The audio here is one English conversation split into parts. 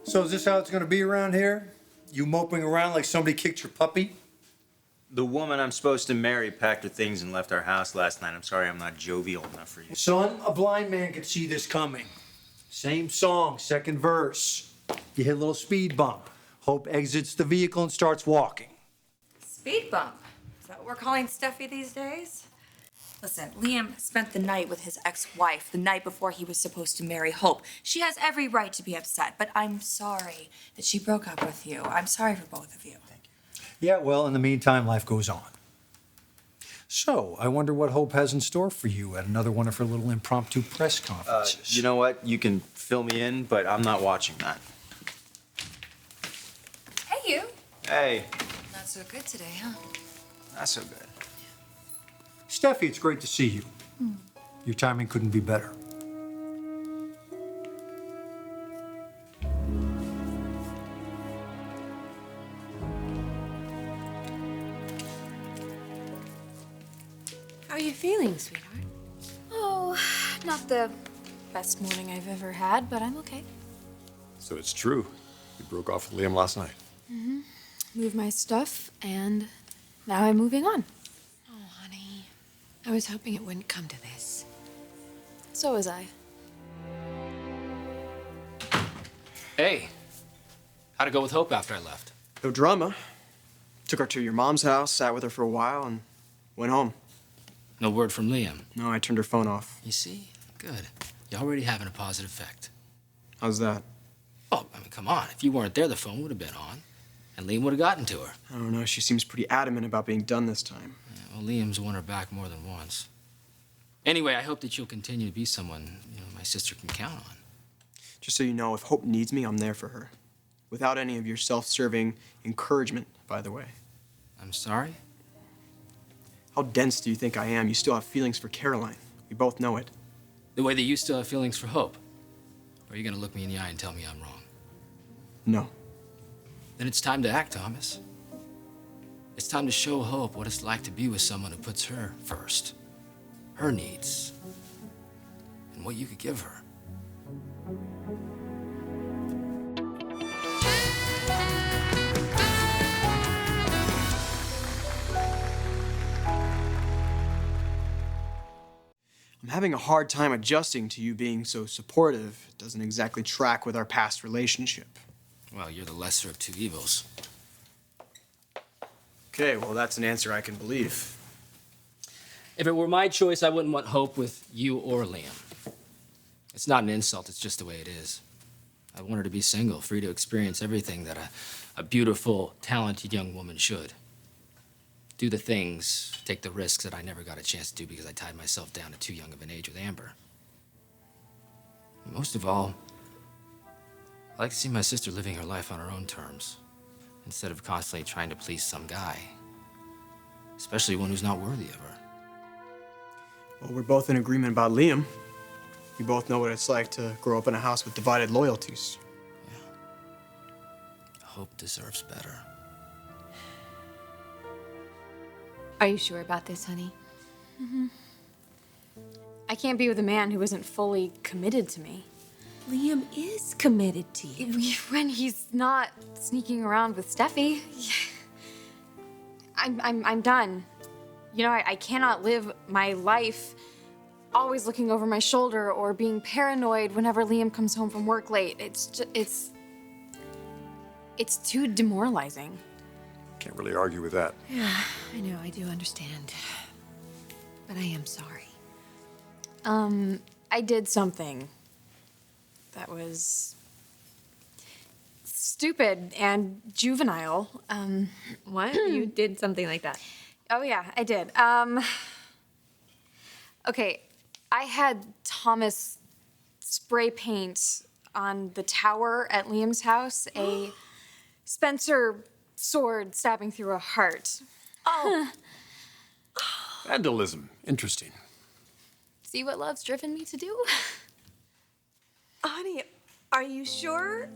So is this how it's gonna be around here? You moping around like somebody kicked your puppy? The woman I'm supposed to marry packed her things and left our house last night. I'm sorry I'm not jovial enough for you. Son, a blind man could see this coming. Same song, second verse. You hit a little speed bump. Hope exits the vehicle and starts walking. Speed bump? Is that what we're calling Steffi these days? Listen, Liam spent the night with his ex-wife the night before he was supposed to marry Hope. She has every right to be upset, but I'm sorry that she broke up with you. I'm sorry for both of you. Thank you. Yeah, well, in the meantime, life goes on. So, I wonder what Hope has in store for you at another one of her little impromptu press conferences. You know what? You can fill me in, but I'm not watching that. Hey, you. Hey, Not so good today, huh? not so good. Steffi, it's great to see you. Your timing couldn't be better. How are you feeling, sweetheart? Oh, not the best morning I've ever had, but I'm okay. So it's true. You broke off with Liam last night. Moved my stuff, and now I'm moving on. Oh, honey. I was hoping it wouldn't come to this. So was I. Hey, how'd it go with Hope after I left? No drama. Took her to your mom's house, sat with her for a while, and went home. No word from Liam. No, I turned her phone off. You see? Good. You're already having a positive effect. How's that? Oh, I mean, come on. If you weren't there, the phone would have been on. And Liam would have gotten to her. I don't know. She seems pretty adamant about being done this time. Yeah, well, Liam's won her back more than once. Anyway, I hope that you'll continue to be someone, my sister can count on. Just so you know, if Hope needs me, I'm there for her. Without any of your self-serving encouragement, by the way. I'm sorry? How dense do you think I am? You still have feelings for Caroline. We both know it. The way that you still have feelings for Hope. Or are you gonna look me in the eye and tell me I'm wrong? No. Then it's time to act, Thomas. It's time to show Hope what it's like to be with someone who puts her first. Her needs. And what you could give her. I'm having a hard time adjusting to you being so supportive. It doesn't exactly track with our past relationship. Well, you're the lesser of two evils. Okay, well, that's an answer I can believe. If it were my choice, I wouldn't want Hope with you or Liam. It's not an insult, it's just the way it is. I want her to be single, free to experience everything that a beautiful, talented young woman should. Do the things, take the risks that I never got a chance to do because I tied myself down at too young of an age with Amber. And most of all, I like to see my sister living her life on her own terms, instead of constantly trying to please some guy, especially one who's not worthy of her. Well, we're both in agreement about Liam. We both know what it's like to grow up in a house with divided loyalties. Hope deserves better. Are you sure about this, honey? I can't be with a man who isn't fully committed to me. Liam is committed to you. When he's not sneaking around with Steffi. I'm done. I cannot live my life always looking over my shoulder or being paranoid whenever Liam comes home from work late. It's too demoralizing. Can't really argue with that. Yeah, I know, I do understand. But I am sorry. I did something that was stupid and juvenile. What? You did something like that? Oh yeah, I did. Okay, I had Thomas spray paint on the tower at Liam's house a Spencer sword stabbing through a heart. Oh. Vandalism. Interesting. See what love's driven me to do? Honey, are you sure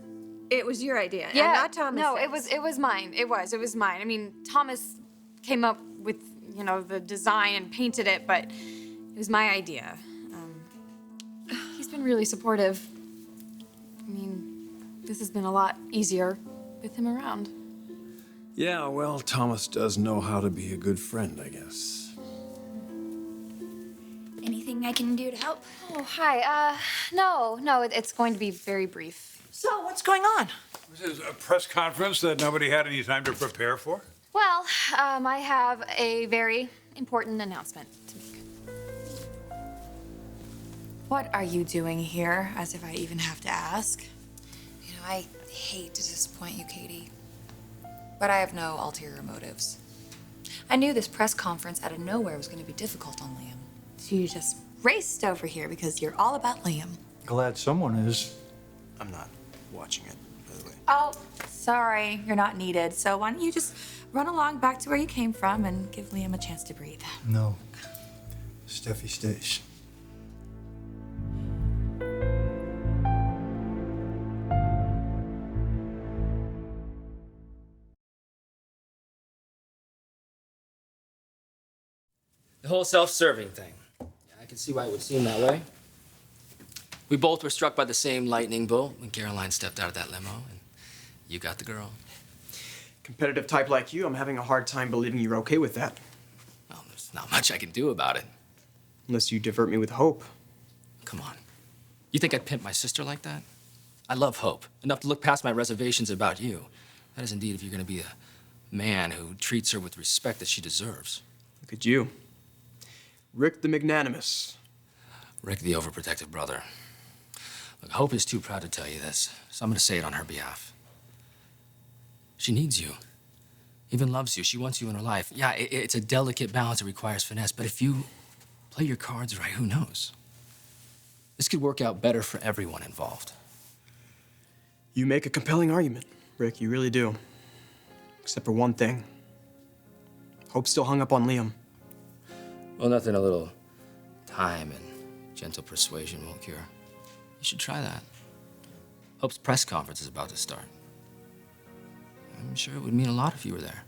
it was your idea? Yeah, and not Thomas. no, it was mine. It was mine. I mean, Thomas came up with, the design and painted it, but it was my idea. He's been really supportive. I mean, this has been a lot easier with him around. Yeah, well, Thomas does know how to be a good friend, I guess. Anything I can do to help? Oh, hi. No, it's going to be very brief. So, what's going on? This is a press conference that nobody had any time to prepare for? Well, I have a very important announcement to make. What are you doing here, as if I even have to ask? You know, I hate to disappoint you, Katie, but I have no ulterior motives. I knew this press conference out of nowhere was going to be difficult on Liam. So you just raced over here because you're all about Liam. Glad someone is. I'm not watching it, by the way. Oh, sorry, you're not needed. So why don't you just run along back to where you came from and give Liam a chance to breathe? No. Steffi stays. The whole self-serving thing. Yeah, I can see why it would seem that way. We both were struck by the same lightning bolt when Caroline stepped out of that limo, and you got the girl. Competitive type like you, I'm having a hard time believing you're okay with that. Well, there's not much I can do about it. Unless you divert me with Hope. Come on. You think I'd pimp my sister like that? I love Hope, enough to look past my reservations about you. That is indeed if you're going to be a man who treats her with respect that she deserves. Look at you. Rick the Magnanimous. Rick the overprotective brother. Look, Hope is too proud to tell you this, so I'm going to say it on her behalf. She needs you. Even loves you. She wants you in her life. Yeah, it's a delicate balance that requires finesse, but if you play your cards right, who knows? This could work out better for everyone involved. You make a compelling argument, Rick, you really do. Except for one thing. Hope's still hung up on Liam. Well, nothing a little time and gentle persuasion won't cure. You should try that. Hope's press conference is about to start. I'm sure it would mean a lot if you were there.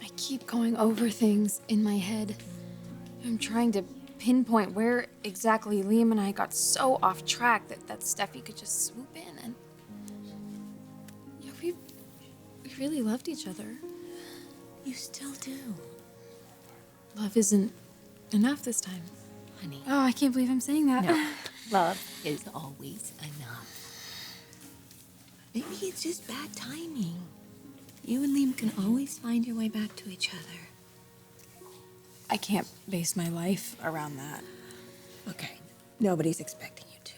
I keep going over things in my head. I'm trying to pinpoint where exactly Liam and I got so off track that Steffi could just swoop in and... Yeah, we really loved each other. You still do, Love isn't enough this time. honey. Oh, I can't believe I'm saying that. No, love is always enough. Maybe it's just bad timing. You and Liam can always find your way back to each other. I can't base my life around that. Okay, nobody's expecting you to.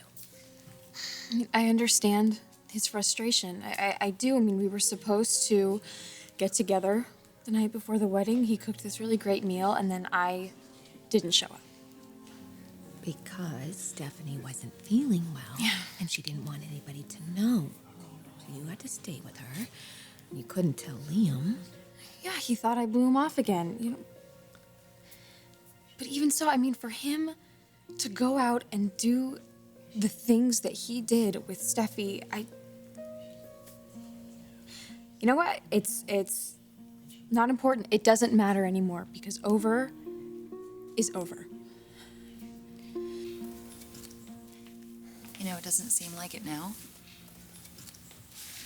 I mean, I understand his frustration. I do. I mean, we were supposed to get together the night before the wedding. He cooked this really great meal, and then I didn't show up. Because Stephanie wasn't feeling well. Yeah. And she didn't want anybody to know. So you had to stay with her. You couldn't tell Liam. Yeah, he thought I blew him off again, you know. But even so, I mean, for him to go out and do the things that he did with Steffi, you know what? It's not important. It doesn't matter anymore because over is over. You know, it doesn't seem like it now,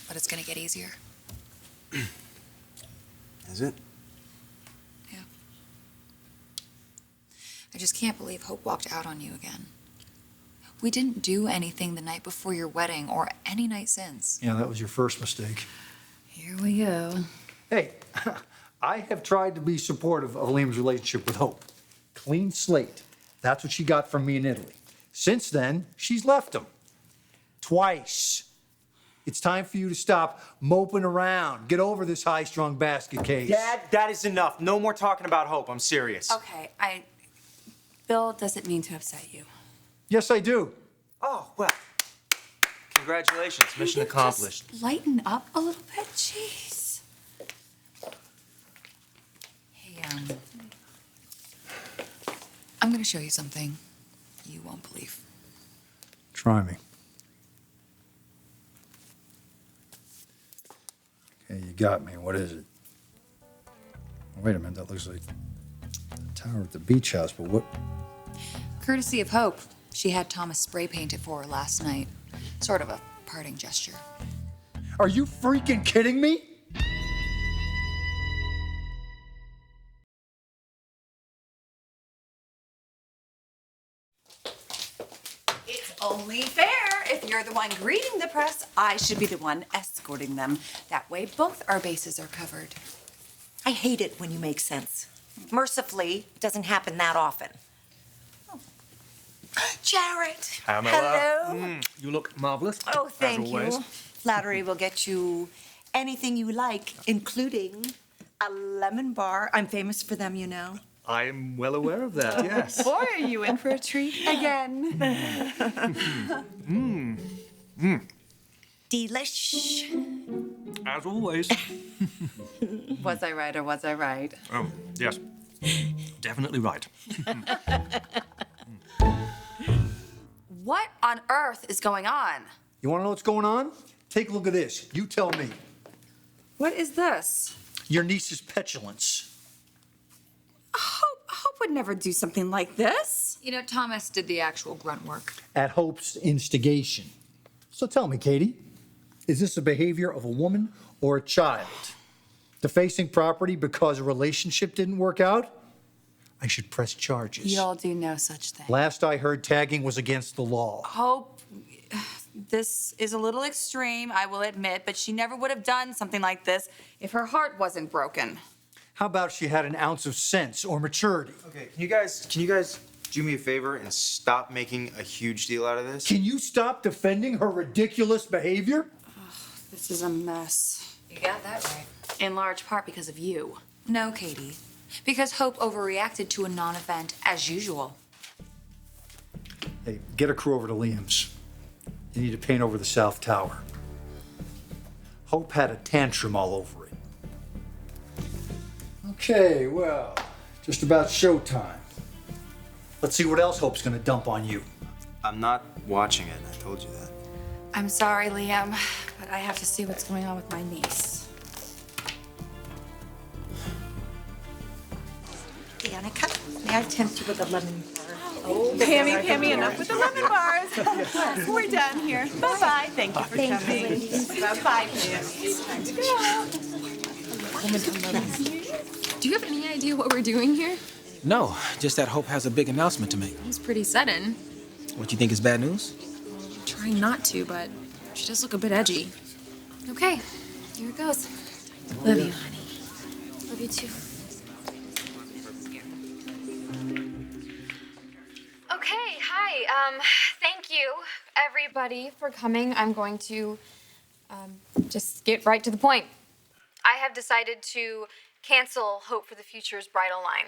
but it's gonna get easier. Is it? Yeah. I just can't believe Hope walked out on you again. We didn't do anything the night before your wedding or any night since. Yeah, that was your first mistake. Here we go. Hey, I have tried to be supportive of Liam's relationship with Hope. Clean slate. That's what she got from me in Italy. Since then, she's left him. Twice. It's time for you to stop moping around. Get over this high-strung basket case. Dad, that is enough. No more talking about Hope. I'm serious. Okay, Bill doesn't mean to upset you. Yes, I do. Oh, well. Congratulations. Mission accomplished. Just lighten up a little bit, jeez. Hey, I'm gonna show you something you won't believe. Try me. Okay, you got me. What is it? Wait a minute, that looks like the tower at the beach house, but what? Courtesy of Hope. She had Thomas spray paint it for her last night. Sort of a parting gesture. Are you freaking kidding me? It's only fair. If you're the one greeting the press, I should be the one escorting them. That way, both our bases are covered. I hate it when you make sense. Mercifully, it doesn't happen that often. Jared. Pamela. Hello. You look marvelous. Oh, thank as always. you. Flattery will get you anything you like, including a lemon bar. I'm famous for them, you know. I'm well aware of that, yes. Boy, are you in for a treat again. Delish. As always. Was I right or was I right? Oh, yes. Definitely right. What on earth is going on? You want to know what's going on? Take a look at this. You tell me. What is this? Your niece's petulance. Hope would never do something like this. You know, Thomas did the actual grunt work. At Hope's instigation. So tell me, Katie, is this a behavior of a woman or a child? Defacing property because a relationship didn't work out? I should press charges. You'll do no such thing. Last I heard, tagging was against the law. Hope, this is a little extreme, I will admit, but she never would have done something like this if her heart wasn't broken. How about she had an ounce of sense or maturity? Okay, can you guys do me a favor and stop making a huge deal out of this? Can you stop defending her ridiculous behavior? This is a mess. You got that right. In large part because of you. No, Katie. Because Hope overreacted to a non-event as usual. Hey, get a crew over to Liam's. You need to paint over the South Tower. Hope had a tantrum all over it. Okay, well, just about showtime. Let's see what else Hope's gonna dump on you. I'm not watching it, I told you that. I'm sorry, Liam, but I have to see what's going on with my niece. Danica, may I tempt you with a lemon bar? Oh, Pammy, enough with the lemon bars. We're done here. Bye-bye. Thank you for coming. Bye-bye, Pammy. Time to go. Do you have any idea what we're doing here? No, just that Hope has a big announcement to make. It was pretty sudden. What, you think is bad news? Trying not to, but she does look a bit edgy. Okay, here it goes. Love you, honey. Love you too. Okay, hi. Thank you, everybody, for coming. I'm going to just get right to the point. I have decided to cancel Hope for the Future's bridal line.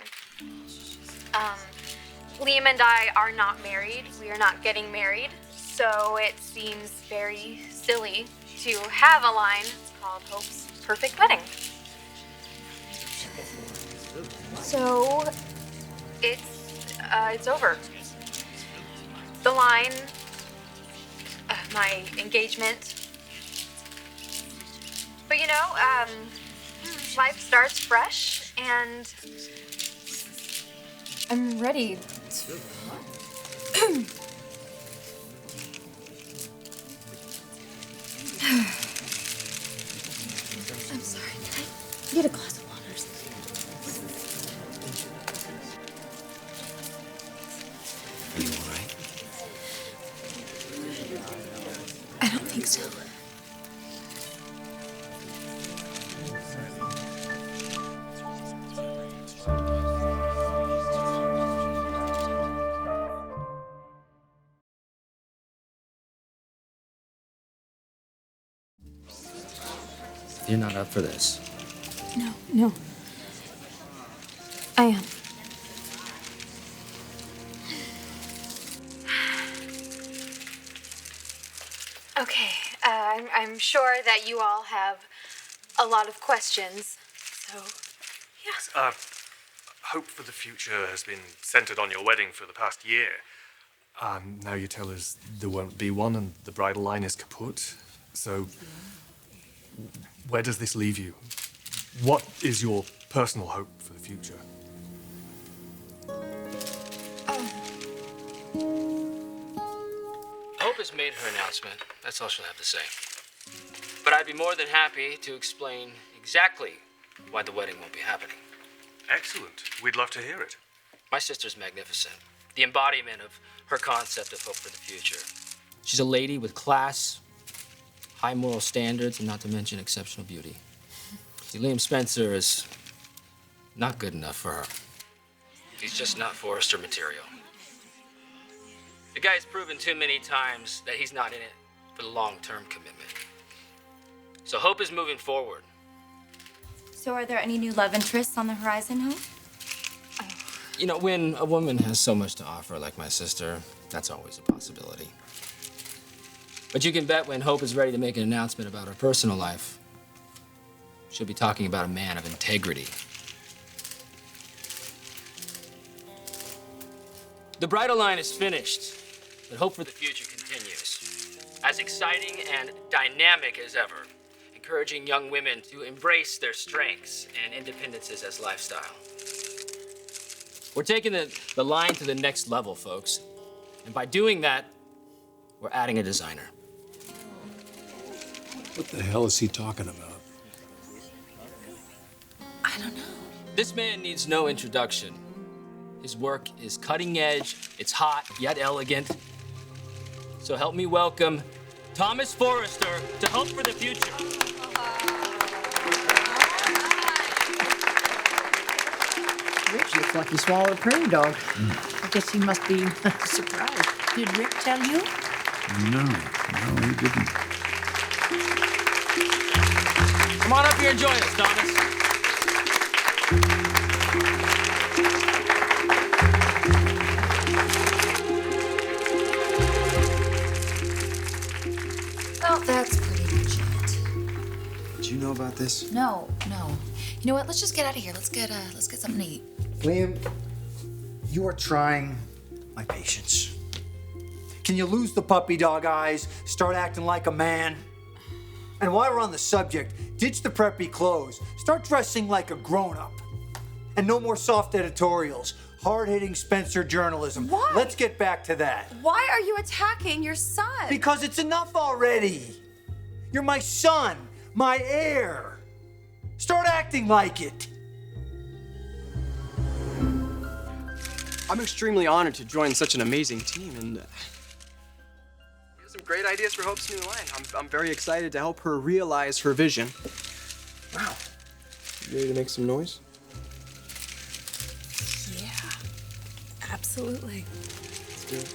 Liam and I are not married. We are not getting married, so it seems very silly to have a line called Hope's Perfect Wedding. So it's over. The line, my engagement. But you know, life starts fresh, and I'm ready to... I'm sorry, can I get a glass of water or something? Are you all right? I don't think so. You're not up for this. No. I am. Okay, I'm sure that you all have a lot of questions, so yeah. Hope for the Future has been centered on your wedding for the past year. Now you tell us there won't be one and the bridal line is kaput. So, where does this leave you? What is your personal hope for the future? Hope has made her announcement. That's all she'll have to say. But I'd be more than happy to explain exactly why the wedding won't be happening. Excellent. We'd love to hear it. My sister's magnificent. The embodiment of her concept of hope for the future. She's a lady with class, high moral standards, and not to mention exceptional beauty. See, Liam Spencer is not good enough for her. He's just not Forrester material. The guy's proven too many times that he's not in it for the long-term commitment. So Hope is moving forward. So are there any new love interests on the horizon, Hope? You know, when a woman has so much to offer like my sister, that's always a possibility. But you can bet when Hope is ready to make an announcement about her personal life, she'll be talking about a man of integrity. The bridal line is finished, but Hope for the Future continues. As exciting and dynamic as ever, encouraging young women to embrace their strengths and independences as lifestyle. We're taking the line to the next level, folks. And by doing that, we're adding a designer. What the hell is he talking about? I don't know. This man needs no introduction. His work is cutting edge, it's hot, yet elegant. So help me welcome Thomas Forrester to Hope for the Future. Rich looks like he swallowed a prairie dog. I guess he must be surprised. Did Rick tell you? No, he didn't. Come on up here and join us, Thomas. Well, that's pretty much it. Did you know about this? No. You know what? Let's just get out of here. Let's get something to eat. Liam, you are trying my patience. Can you lose the puppy dog eyes, start acting like a man? And while we're on the subject, ditch the preppy clothes, start dressing like a grown-up. And no more soft editorials, hard-hitting Spencer journalism. Why? Let's get back to that. Why are you attacking your son? Because it's enough already. You're my son, my heir. Start acting like it. I'm extremely honored to join such an amazing team, and you have some great ideas for Hope's new line. I'm very excited to help her realize her vision. Wow. You ready to make some noise? Yeah, absolutely. Let's do it.